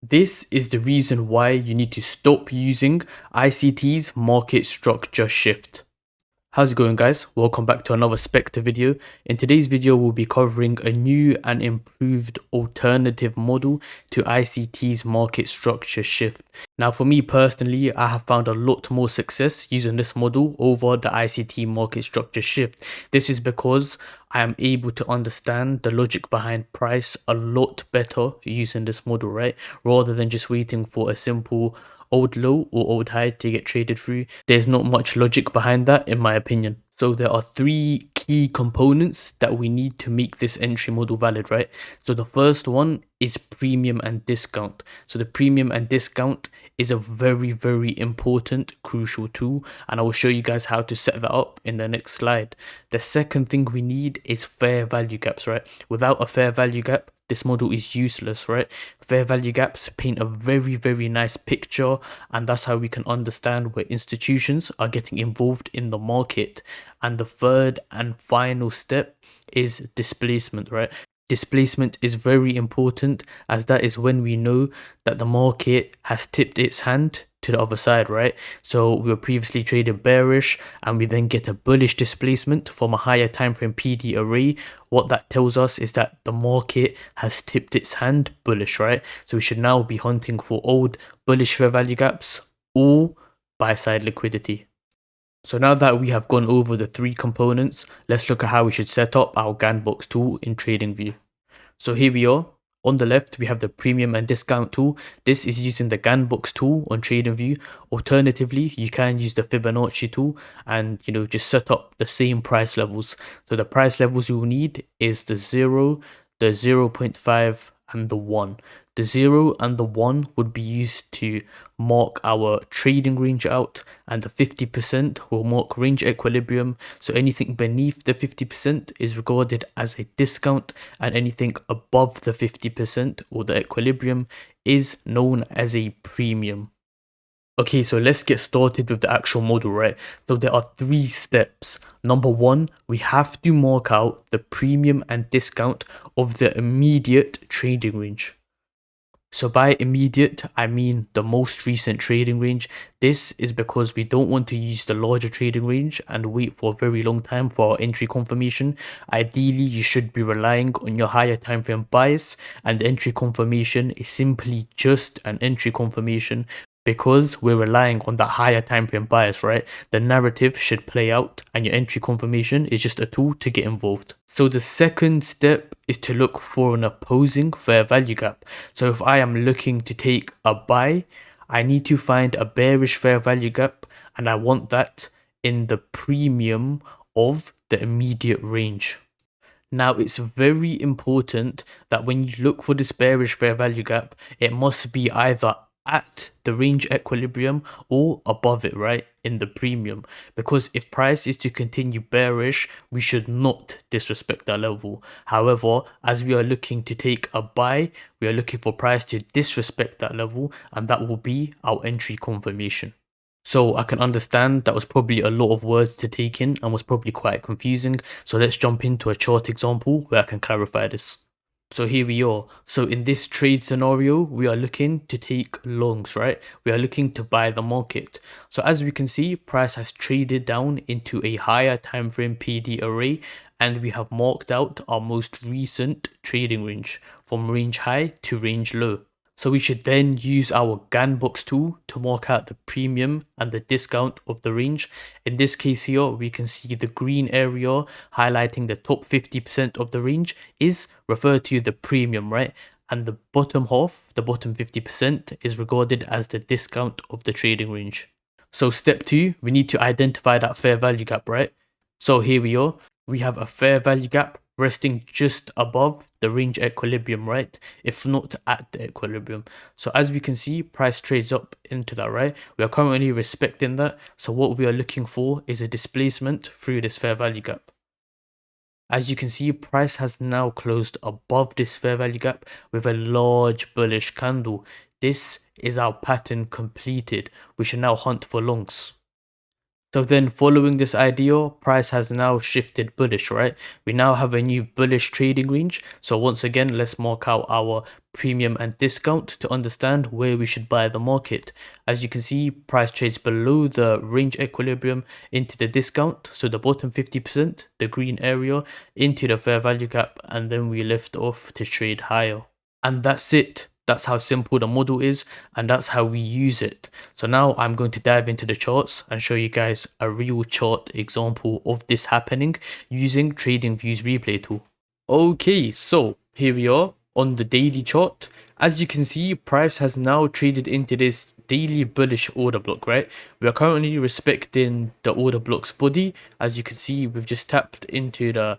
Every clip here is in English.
This is the reason why you need to stop using ICT's market structure shift. How's it going, guys? Welcome back to another Spectre video. In today's video, we'll be covering a new and improved alternative model to ICT's market structure shift. Now, for me personally, I have found a lot more success using this model over the ICT market structure shift. This is because I am able to understand the logic behind price a lot better using this model, right? Rather than just waiting for a simple old low or old high to get traded through. There's not much logic behind that, in my opinion. So there are three key components that we need to make this entry model valid, right? So the first one is premium and discount. So the premium and discount is a very important, crucial tool, and I will show you guys how to set that up in the next slide. The second thing we need is fair value gaps, right? Without a fair value gap, this model is useless, right? Fair value gaps paint a very nice picture, and that's how we can understand where institutions are getting involved in the market. And the third and final step is displacement, right? Displacement is very important, as that is when we know that the market has tipped its hand to the other side, right? So we were previously traded bearish and we then get a bullish displacement from a higher time frame PD array. What that tells us is that the market has tipped its hand bullish, right? So we should now be hunting for old bullish fair value gaps or buy side liquidity. So now that we have gone over the three components, let's look at how we should set up our Gann Box tool in Tradingview. So here we are. On the left, we have the premium and discount tool. This is using the Gann Box tool on TradingView. Alternatively, you can use the Fibonacci tool and just set up the same price levels. So the price levels you will need is the 0, the 0.5 and the 1. The 0 and the 1 would be used to mark our trading range out, and the 50% will mark range equilibrium. So anything beneath the 50% is regarded as a discount, and anything above the 50% or the equilibrium is known as a premium. Okay, so let's get started with the actual model, right? So there are three steps. Number one, we have to mark out the premium and discount of the immediate trading range. So by immediate, I mean the most recent trading range. This is because we don't want to use the larger trading range and wait for a very long time for our entry confirmation. Ideally, you should be relying on your higher time frame bias, and the entry confirmation is simply just an entry confirmation because we're relying on that higher time frame bias, right? The narrative should play out and your entry confirmation is just a tool to get involved. So the second step is to look for an opposing fair value gap. So if I am looking to take a buy, I need to find a bearish fair value gap, and I want that in the premium of the immediate range. Now, it's very important that when you look for this bearish fair value gap, it must be either at the range equilibrium or above it, right, in the premium, because if price is to continue bearish, we should not disrespect that level. However, as we are looking to take a buy, we are looking for price to disrespect that level, and that will be our entry confirmation. So I can understand that was probably a lot of words to take in and was probably quite confusing. So let's jump into a chart example where I can clarify this. So here we are. So in this trade scenario, we are looking to take longs, right? We are looking to buy the market. So as we can see, price has traded down into a higher time frame PD array, and we have marked out our most recent trading range from range high to range low. So we should then use our Gann Box tool to mark out the premium and the discount of the range. In this case here, we can see the green area highlighting the top 50% of the range is referred to the premium, right? And the bottom half, the bottom 50%, is regarded as the discount of the trading range. So step 2, we need to identify that fair value gap, right? So here we are. We have a fair value gap resting just above the range equilibrium, right? If not at the equilibrium. So as we can see, price trades up into that, right? We are currently respecting that. So what we are looking for is a displacement through this fair value gap. As you can see, price has now closed above this fair value gap with a large bullish candle. This is our pattern completed. We should now hunt for longs. So then following this idea, price has now shifted bullish, right? We now have a new bullish trading range. So once again, let's mark out our premium and discount to understand where we should buy the market. As you can see, price trades below the range equilibrium into the discount. So the bottom 50%, the green area, into the fair value gap, and then we lift off to trade higher. And that's it. That's how simple the model is, and that's how we use it. So now I'm going to dive into the charts and show you guys a real chart example of this happening using Tradingview's replay tool. Okay, so here we are on the daily chart. As you can see, price has now traded into this daily bullish order block, right? We are currently respecting the order block's body. As you can see, we've just tapped into the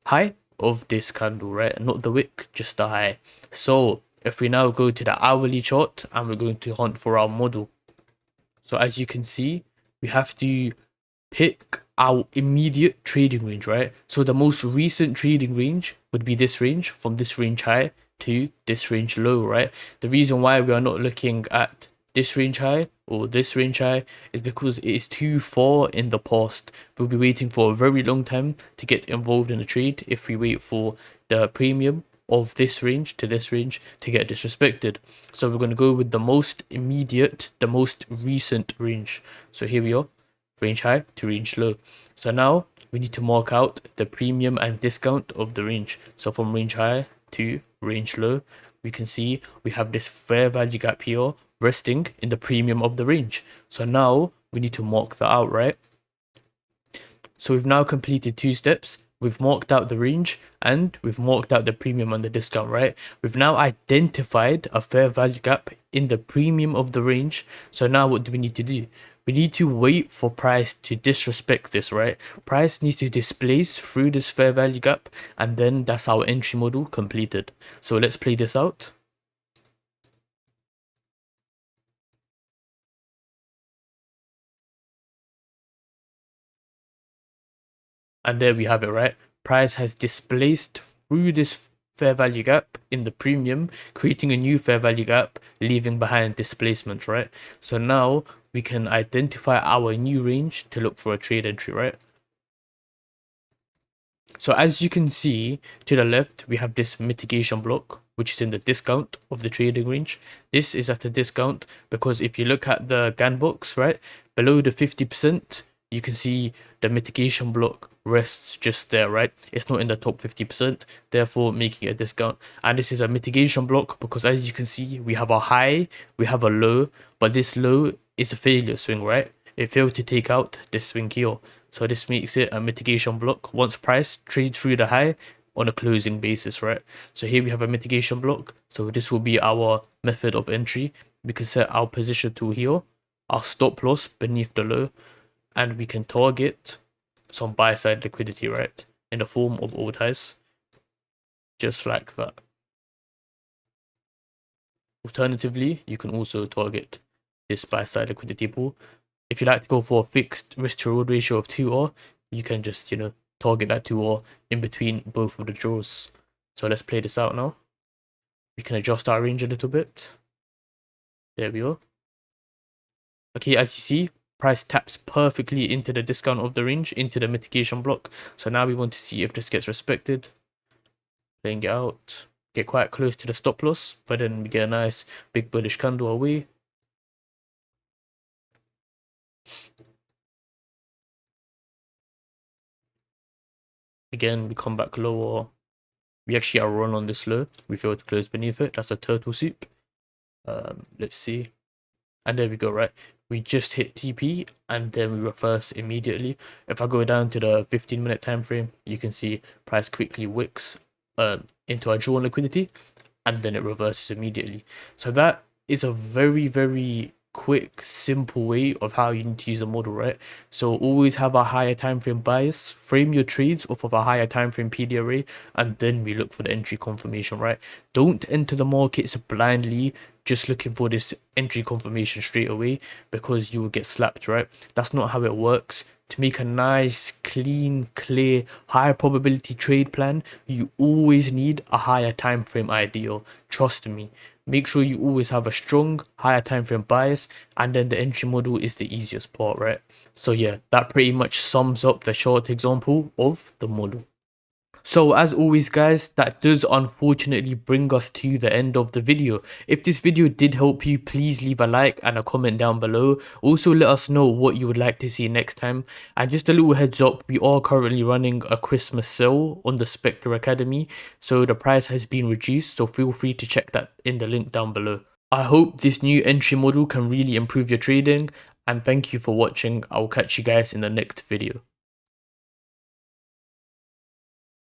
high of this candle, right? Not the wick, just the high. So if we now go to the hourly chart and we're going to hunt for our model. So as you can see, we have to pick our immediate trading range, right? So the most recent trading range would be this range, from this range high to this range low, right? The reason why we are not looking at this range high or this range high is because it is too far in the past. We'll be waiting for a very long time to get involved in a trade if we wait for the premium of this range to this range to get disrespected. So we're going to go with the most immediate, the most recent range. So here we are, range high to range low. So now we need to mark out the premium and discount of the range. So from range high to range low, we can see we have this fair value gap here resting in the premium of the range. So now we need to mark that out, right? So we've now completed two steps. We've marked out the range and we've marked out the premium and the discount, right? We've now identified a fair value gap in the premium of the range. So now what do we need to do? We need to wait for price to disrespect this, right? Price needs to displace through this fair value gap, and then that's our entry model completed. So let's play this out. And there we have it, right? Price has displaced through this fair value gap in the premium, creating a new fair value gap, leaving behind displacement, right? So now we can identify our new range to look for a trade entry, right? So as you can see to the left, we have this mitigation block, which is in the discount of the trading range. This is at a discount because if you look at the Gann box, right, below the 50%, you can see the mitigation block rests just there, right? It's not in the top 50%, therefore making it a discount. And this is a mitigation block because as you can see, we have a high, we have a low, but this low is a failure swing, right? It failed to take out this swing here. So this makes it a mitigation block once price trades through the high on a closing basis, right? So here we have a mitigation block. So this will be our method of entry. We can set our position tool here, our stop loss beneath the low, and we can target some buy side liquidity, right? In the form of old highs, just like that. Alternatively, you can also target this buy side liquidity pool. If you like to go for a fixed risk to reward ratio of 2R, you can just, target that 2R in between both of the draws. So let's play this out now. We can adjust our range a little bit. There we go. Okay, as you see, price taps perfectly into the discount of the range, into the mitigation block. So now we want to see if this gets respected. Playing it out. Get quite close to the stop loss, but then we get a nice big bullish candle away. Again, we come back lower. We actually are run on this low. We failed to close beneath it. That's a turtle soup. Let's see. And there we go, right? We just hit TP and then we reverse immediately. If I go down to the 15-minute time frame, you can see price quickly wicks into a drawn liquidity and then it reverses immediately. So that is a very, very quick, simple way of how you need to use a model, right? So always have a higher time frame bias, frame your trades off of a higher time frame PD array, and then we look for the entry confirmation, right? Don't enter the markets blindly just looking for this entry confirmation straight away, because you will get slapped, right? That's not how it works. to make a nice, clean, clear, high probability trade plan, you always need a higher time frame ideal. Trust me. Make sure you always have a strong, higher time frame bias, and then the entry model is the easiest part, right? So yeah, that pretty much sums up the short example of the model. So as always guys, that does unfortunately bring us to the end of the video. If this video did help you, please leave a like and a comment down below. Also let us know what you would like to see next time. And just a little heads up, we are currently running a Christmas sale on the Spectre Academy. So the price has been reduced, so feel free to check that in the link down below. I hope this new entry model can really improve your trading, and thank you for watching. I will catch you guys in the next video.